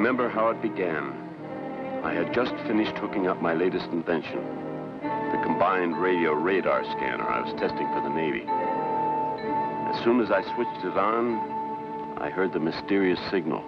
remember how it began. I had just finished hooking up my latest invention, the combined radio radar scanner I was testing for the Navy. As soon as I switched it on, I heard the mysterious signal.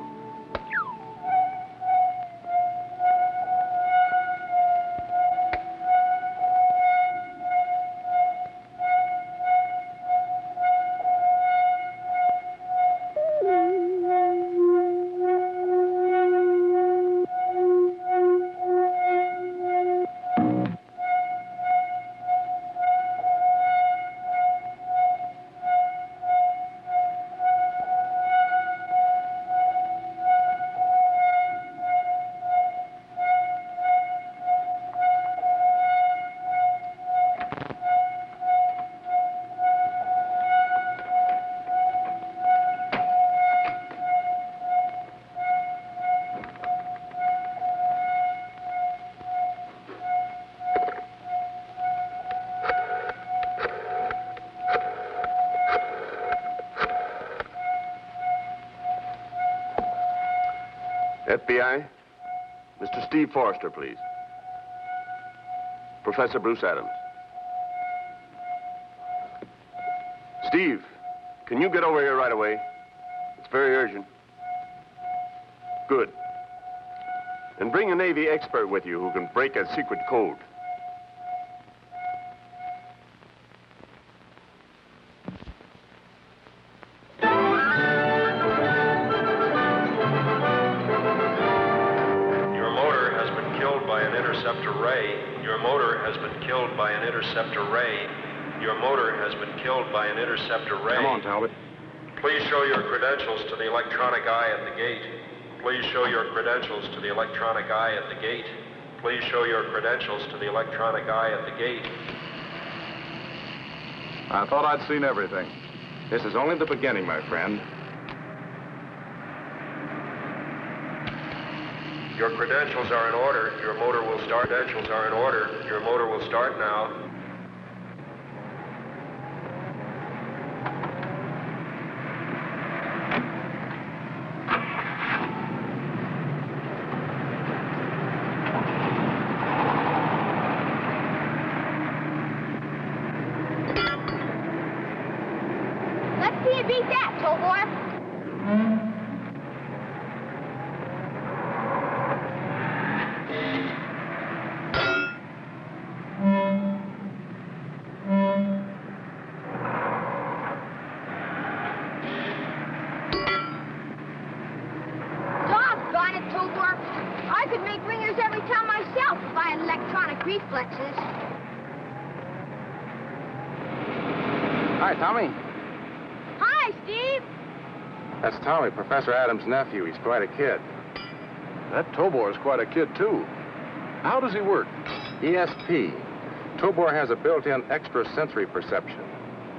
FBI, Mr. Steve Forrester, please. Professor Bruce Adams. Steve, can you get over here right away? It's very urgent. Good. And bring a Navy expert with you who can break a secret code. Come on, Talbot. Please show your credentials to the electronic eye at the gate. Please show your credentials to the electronic eye at the gate. Please show your credentials to the electronic eye at the gate. I thought I'd seen everything. This is only the beginning, my friend. Your credentials are in order. Your motor will start. Credentials are in order. Your motor will start now. Beat that, Tobor. Doggone it, Tobor. I could make ringers every time myself if I had electronic reflexes. Hi, Tommy. Hi, Steve. That's Tommy, Professor Adams' nephew. He's quite a kid. That Tobor's quite a kid, too. How does he work? ESP. Tobor has a built-in extrasensory perception.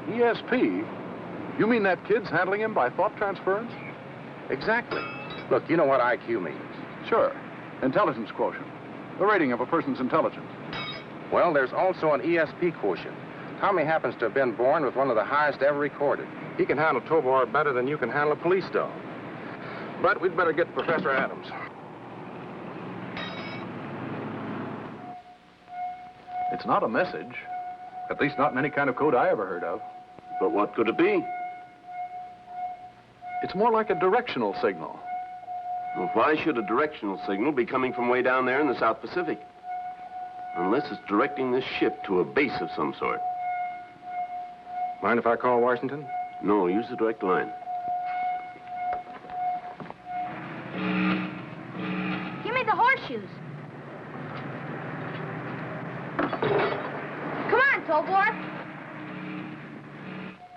ESP? You mean that kid's handling him by thought transference? Exactly. Look, you know what IQ means. Sure. Intelligence quotient. The rating of a person's intelligence. Well, there's also an ESP quotient. Tommy happens to have been born with one of the highest ever recorded. He can handle Tobor better than you can handle a police dog. But we'd better get Professor Adams. It's not a message. At least not in any kind of code I ever heard of. But what could it be? It's more like a directional signal. Well, why should a directional signal be coming from way down there in the South Pacific? Unless it's directing this ship to a base of some sort. Mind if I call Washington? No, use the direct line. Give me the horseshoes. Come on, Tobor.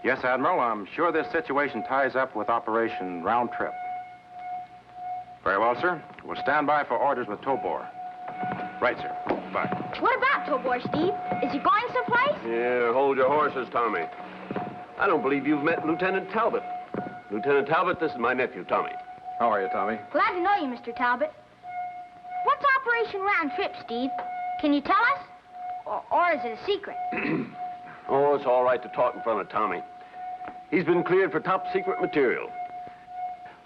Yes, Admiral. I'm sure this situation ties up with Operation Round Trip. Very well, sir. We'll stand by for orders with Tobor. Right, sir. Bye. What about Tobor, Steve? Is he going someplace? Here, hold your horses, Tommy. I don't believe you've met Lieutenant Talbot. Lieutenant Talbot, this is my nephew, Tommy. How are you, Tommy? Glad to know you, Mr. Talbot. What's Operation Round Trip, Steve? Can you tell us? Or is it a secret? Oh, it's all right to talk in front of Tommy. He's been cleared for top secret material.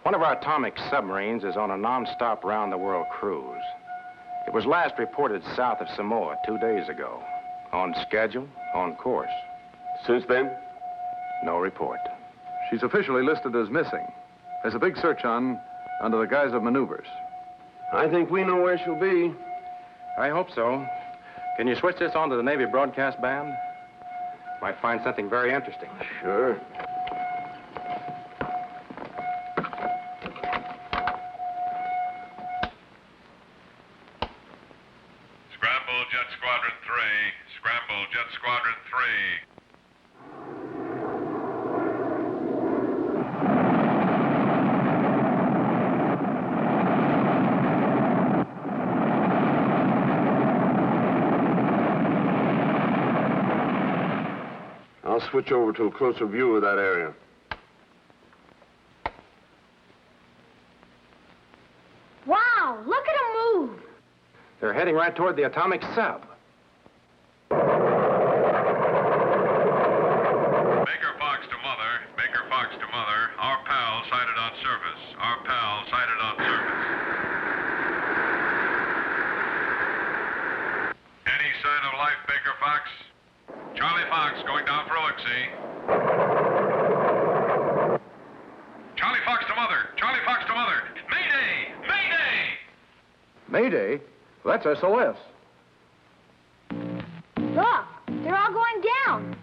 One of our atomic submarines is on a non-stop round-the-world cruise. It was last reported south of Samoa 2 days ago. On schedule, on course. Since then? No report. She's officially listed as missing. There's a big search on under the guise of maneuvers. I think we know where she'll be. I hope so. Can you switch this on to the Navy broadcast band? Might find something very interesting. Sure. Scramble Jet Squadron 3. Scramble Jet Squadron 3. I'll switch over to a closer view of that area. Wow, look at them move. They're heading right toward the atomic sub. Baker Fox to Mother. Baker Fox to Mother. Our pal sighted on surface. Our pal sighted on surface. Any sign of life, Baker Fox? Charlie Fox going down for a look-see. Charlie Fox to Mother. Charlie Fox to Mother. Mayday! Mayday! Mayday? That's SOS. Look, they're all going down.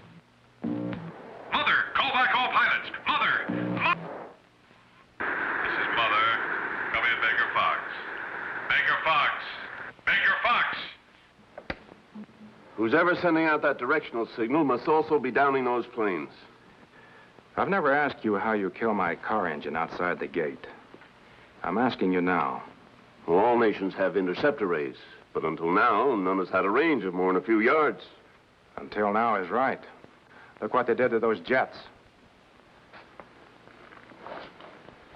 Mother, call back all pilots. Mother! This is Mother. Come in, Baker Fox. Baker Fox! Baker Fox! Who's ever sending out that directional signal must also be downing those planes. I've never asked you how you kill my car engine outside the gate. I'm asking you now. Well, all nations have interceptor rays, but until now, none has had a range of more than a few yards. Until now is right. Look what they did to those jets.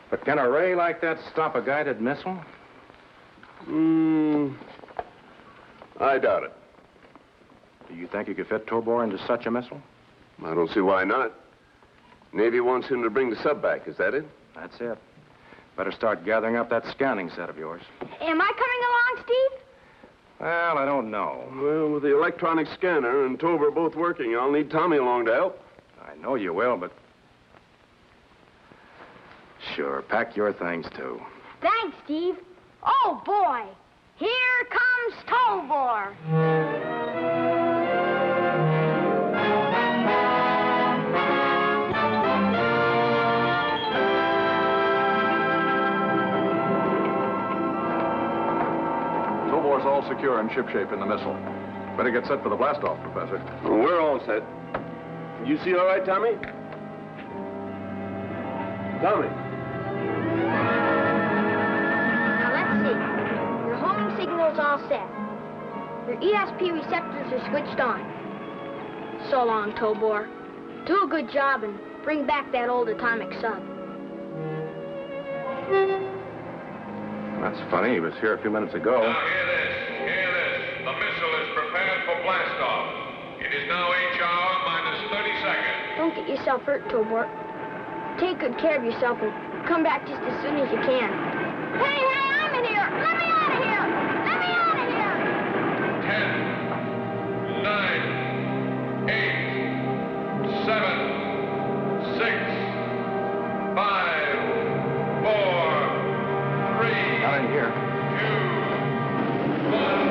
But can a ray like that stop a guided missile? I doubt it. Do you think you could fit Tobor into such a missile? I don't see why not. Navy wants him to bring the sub back, is that it? That's it. Better start gathering up that scanning set of yours. Am I coming along, Steve? Well, I don't know. Well, with the electronic scanner and Tobor both working, I'll need Tommy along to help. I know you will, but... Sure, pack your things, too. Thanks, Steve. Oh, boy. Here comes Tobor. Tobor's all secure and shipshape in the missile. Better get set for the blast-off, Professor. Well, we're all set. You see all right, Tommy? Tommy. Now, let's see. Your homing signal's all set. Your ESP receptors are switched on. So long, Tobor. Do a good job and bring back that old atomic sub. That's funny. He was here a few minutes ago. Now hear this. Hear this. The missile is prepared for blastoff. It is now H hour minus 30 seconds. Don't get yourself hurt, Tobor. Take good care of yourself and come back just as soon as you can. Hey, I'm in here! Let me out of here! Let me out of here! 10, 9, 8, 7, 6, 5, 4, 3, Not in here. 2, 1.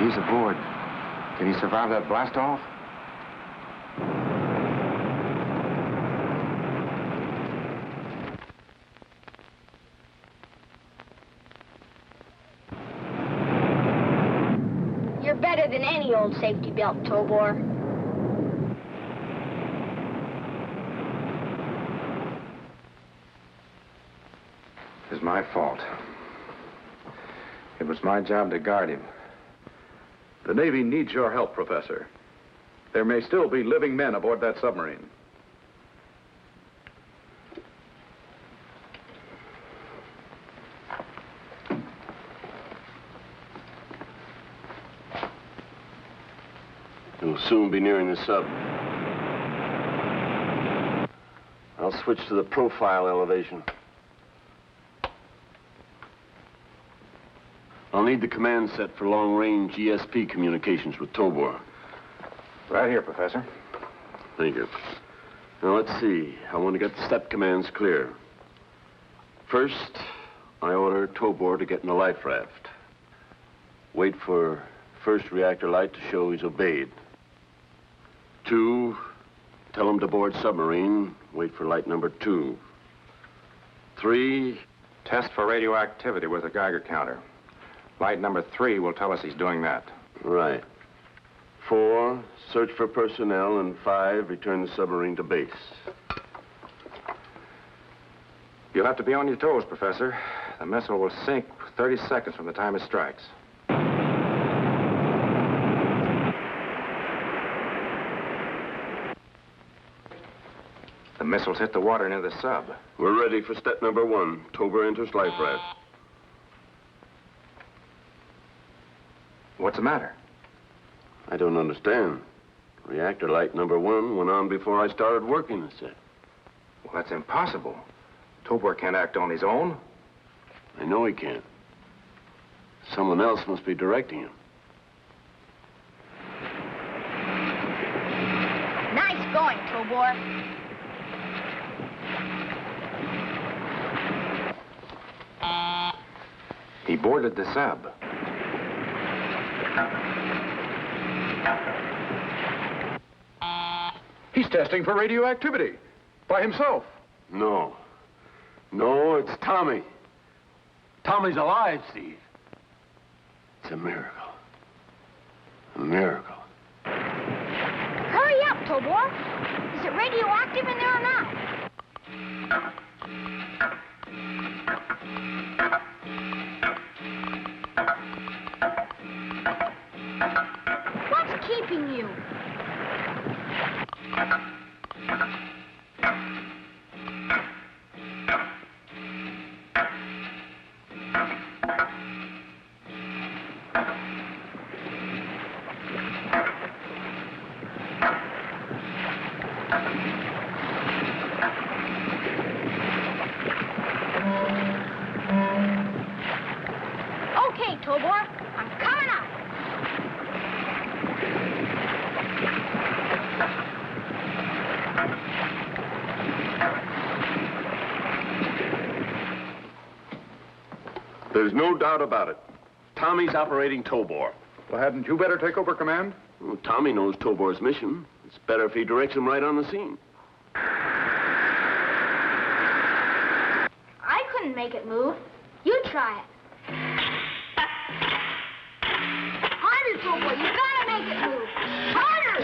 He's aboard. Can he survive that blast-off? You're better than any old safety belt, Tobor. It's my fault. It was my job to guard him. The Navy needs your help, Professor. There may still be living men aboard that submarine. We'll soon be nearing the sub. I'll switch to the profile elevation. I'll need the command set for long-range ESP communications with Tobor. Right here, Professor. Thank you. Now, let's see. I want to get the step commands clear. First, I order Tobor to get in the life raft. Wait for first reactor light to show he's obeyed. 2, tell him to board submarine. Wait for light number 2. 3, Test for radioactivity with a Geiger counter. Light number 3 will tell us he's doing that. right. 4, search for personnel. And 5, return the submarine to base. You'll have to be on your toes, Professor. The missile will sink 30 seconds from the time it strikes. The missiles hit the water near the sub. We're ready for step number 1. Tobor enters life raft. What's the matter? I don't understand. Reactor light number 1 went on before I started working the set. Well, that's impossible. Tobor can't act on his own. I know he can't. Someone else must be directing him. Nice going, Tobor. He boarded the sub. He's testing for radioactivity. By himself. No. No, it's Tommy. Tommy's alive, Steve. It's a miracle. A miracle. Hurry up, Tobor. Is it radioactive in there or not? What's keeping you? Okay, Tobor, I'm coming up. There's no doubt about it. Tommy's operating Tobor. Well, hadn't you better take over command? Well, Tommy knows Tobor's mission. It's better if he directs him right on the scene. I couldn't make it move. You try it. Harder, Tobor. You gotta make it move. Harder!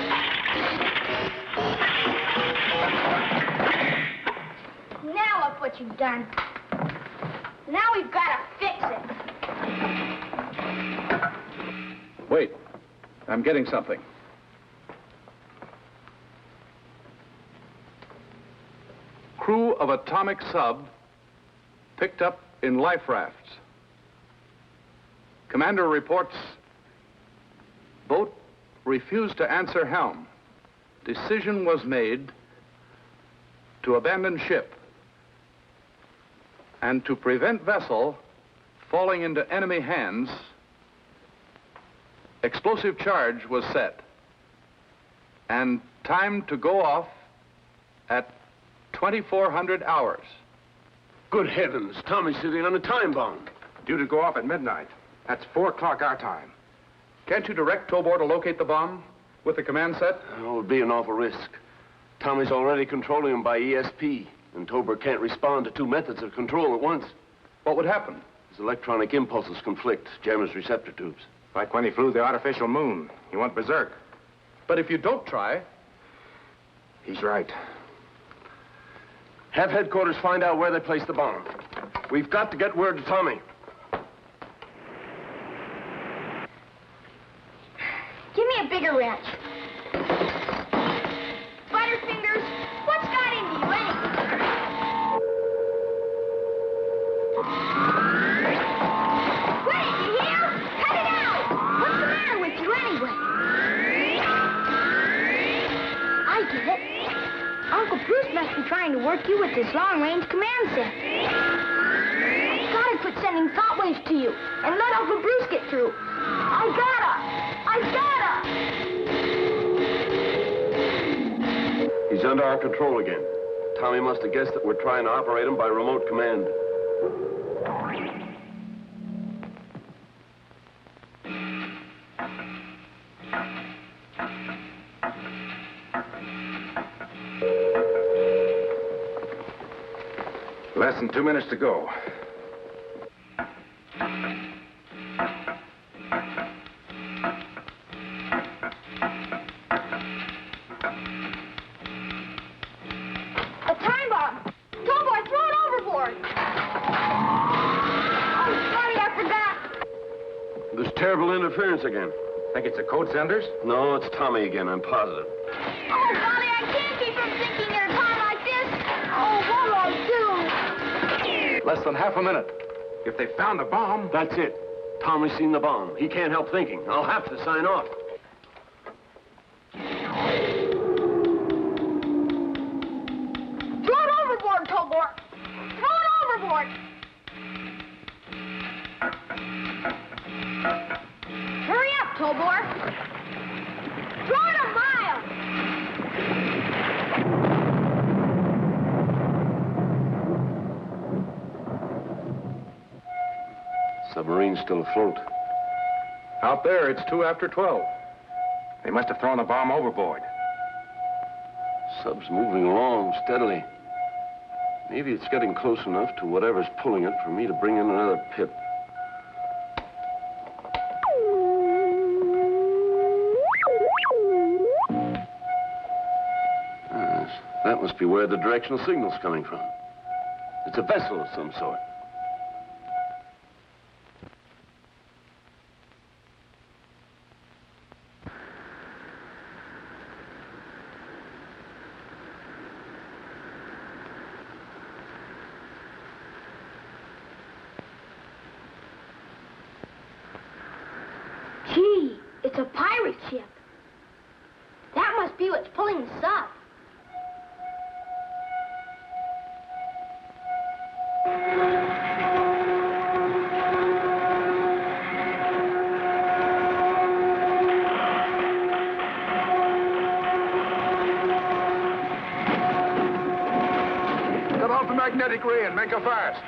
Now look what you've done. Now we've gotta fix it. Wait. I'm getting something. Crew of atomic sub picked up in life rafts. Commander reports boat refused to answer helm. Decision was made to abandon ship and to prevent vessel falling into enemy hands. Explosive charge was set and time to go off at 2400 hours. Good heavens, Tommy's sitting on a time bomb. Due to go off at midnight. That's 4 o'clock our time. Can't you direct Tobor to locate the bomb with the command set? Oh, it would be an awful risk. Tommy's already controlling him by ESP, and Tobor can't respond to 2 methods of control at once. What would happen? His electronic impulses conflict, jam his receptor tubes. Like when he flew the artificial moon. He went berserk. But if you don't try... He's right. Have headquarters find out where they placed the bomb. We've got to get word to Tommy. Give me a bigger wrench. Butterfingers, what's got into you anyway? Wait, you hear? Cut it out! What's the matter with you anyway? can't be trying to work you with this long-range command set. I gotta quit sending thought waves to you and let Uncle Bruce get through. I gotta! He's under our control again. Tommy must have guessed that we're trying to operate him by remote command. Less than 2 minutes to go. A time bomb! Tobor, throw it overboard! Oh, sorry, I forgot. There's terrible interference again. Think it's the code senders? No, it's Tommy again, I'm positive. Oh, golly, I can't keep from thinking at a time like this. Oh, what'll I do? Less than half a minute. If they found the bomb... That's it. Tommy's seen the bomb. He can't help thinking. I'll have to sign off. Throw it overboard, Tobor! Throw it overboard! Hurry up, Tobor! Throw it a mile! Submarine's still afloat. Out there, it's 2 after 12. They must have thrown the bomb overboard. Sub's moving along steadily. Maybe it's getting close enough to whatever's pulling it for me to bring in another pip. Yes, that must be where the directional signal's coming from. It's a vessel of some sort. Gee, it's a pirate ship. That must be what's pulling the sub. Cut off the magnetic ray and make her fast.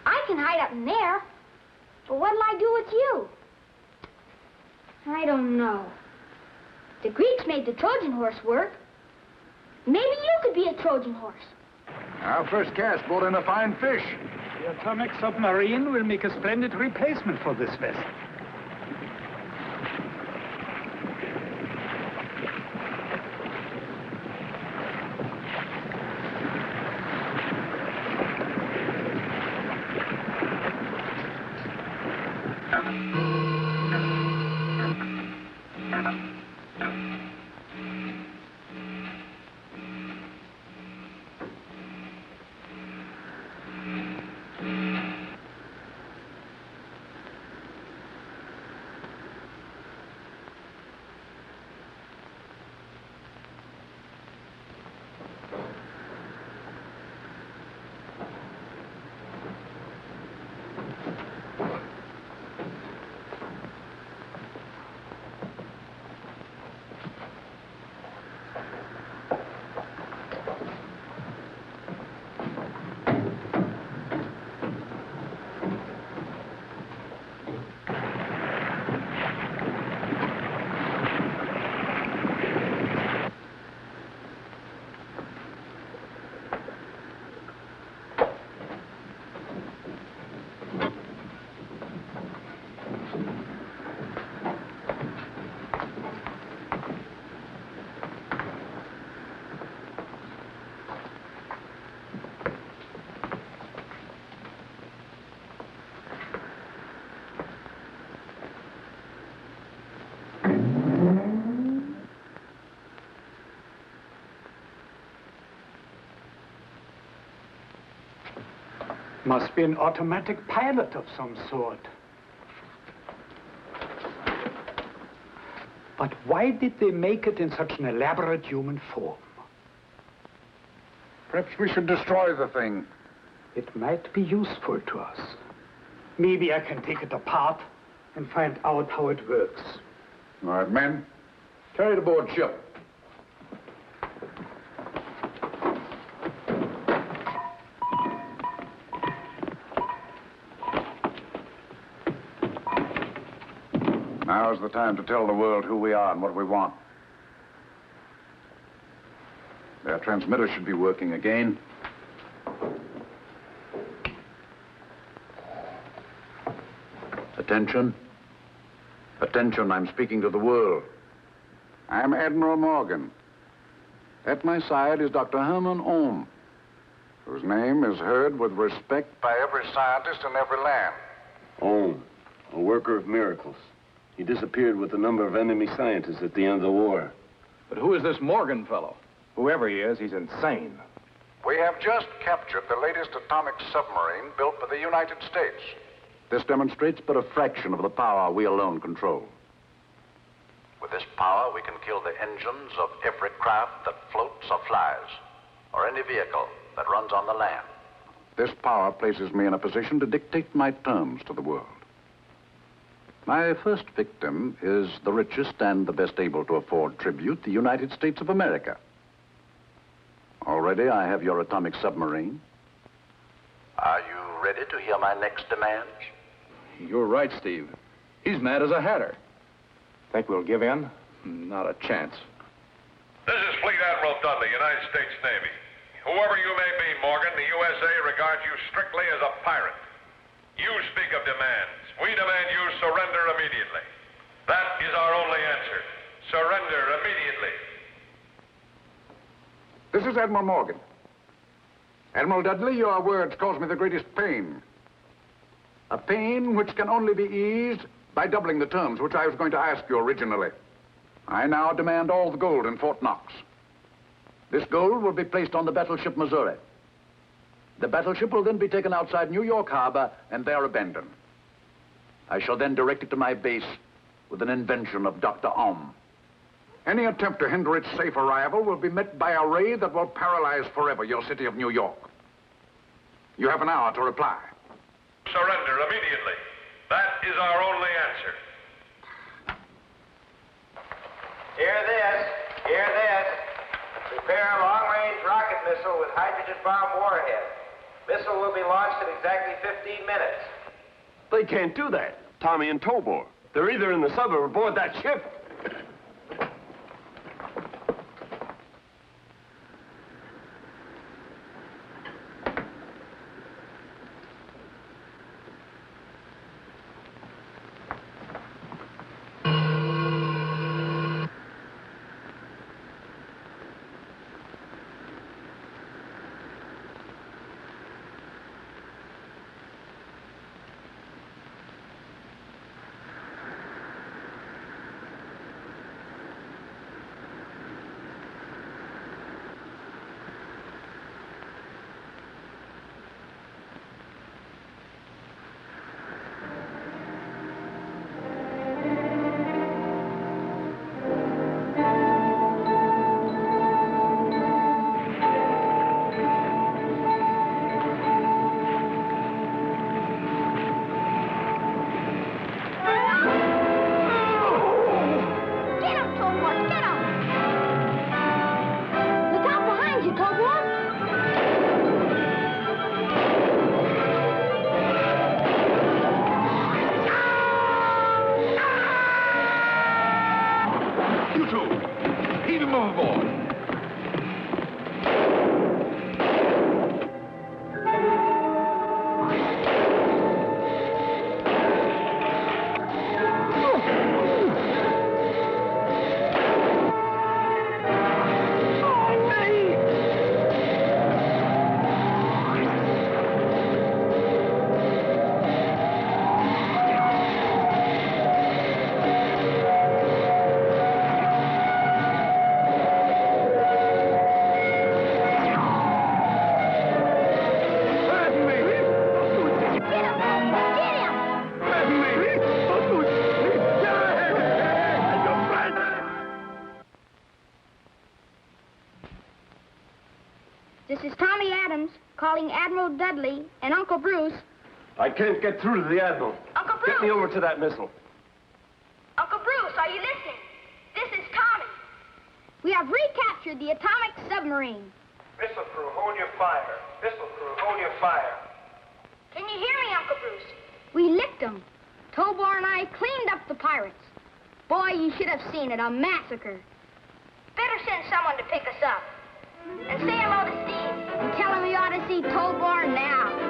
I can hide up in there. But what'll I do with you? I don't know. The Greeks made the Trojan horse work. Maybe you could be a Trojan horse. Our first cast brought in a fine fish. The atomic submarine will make a splendid replacement for this vessel. Must be an automatic pilot of some sort. But why did they make it in such an elaborate human form? Perhaps we should destroy the thing. It might be useful to us. Maybe I can take it apart and find out how it works. All right, men. Carry it aboard ship. Now's the time to tell the world who we are and what we want. Their transmitter should be working again. Attention. Attention, I'm speaking to the world. I'm Admiral Morgan. At my side is Dr. Herman Ohm, whose name is heard with respect by every scientist in every land. Ohm, a worker of miracles. He disappeared with a number of enemy scientists at the end of the war. But who is this Morgan fellow? Whoever he is, he's insane. We have just captured the latest atomic submarine built by the United States. This demonstrates but a fraction of the power we alone control. With this power, we can kill the engines of every craft that floats or flies, or any vehicle that runs on the land. This power places me in a position to dictate my terms to the world. My first victim is the richest and the best able to afford tribute, the United States of America. Already I have your atomic submarine. Are you ready to hear my next demands? You're right, Steve. He's mad as a hatter. Think we'll give in? Not a chance. This is Fleet Admiral Dudley, United States Navy. Whoever you may be, Morgan, the USA regards you strictly as a pirate. You speak of demands. We demand you surrender immediately. That is our only answer. Surrender immediately. This is Admiral Morgan. Admiral Dudley, your words cause me the greatest pain. A pain which can only be eased by doubling the terms which I was going to ask you originally. I now demand all the gold in Fort Knox. This gold will be placed on the battleship Missouri. The battleship will then be taken outside New York Harbor and there abandoned. I shall then direct it to my base with an invention of Dr. Ohm. Any attempt to hinder its safe arrival will be met by a ray that will paralyze forever your city of New York. You have an hour to reply. Surrender immediately. That is our only answer. Hear this. Hear this. Prepare a long-range rocket missile with hydrogen bomb warhead. Missile will be launched in exactly 15 minutes. They can't do that. Tommy and Tobor. They're either in the sub or aboard that ship. This is Tommy Adams calling Admiral Dudley and Uncle Bruce. I can't get through to the Admiral. Uncle Bruce! Get me over to that missile. Uncle Bruce, are you listening? This is Tommy. We have recaptured the atomic submarine. Missile crew, hold your fire. Missile crew, hold your fire. Can you hear me, Uncle Bruce? We licked them. Tobor and I cleaned up the pirates. Boy, you should have seen it, a massacre. Better send someone to pick us up. And say hello to Steve. And tell him we ought to see Tobor now.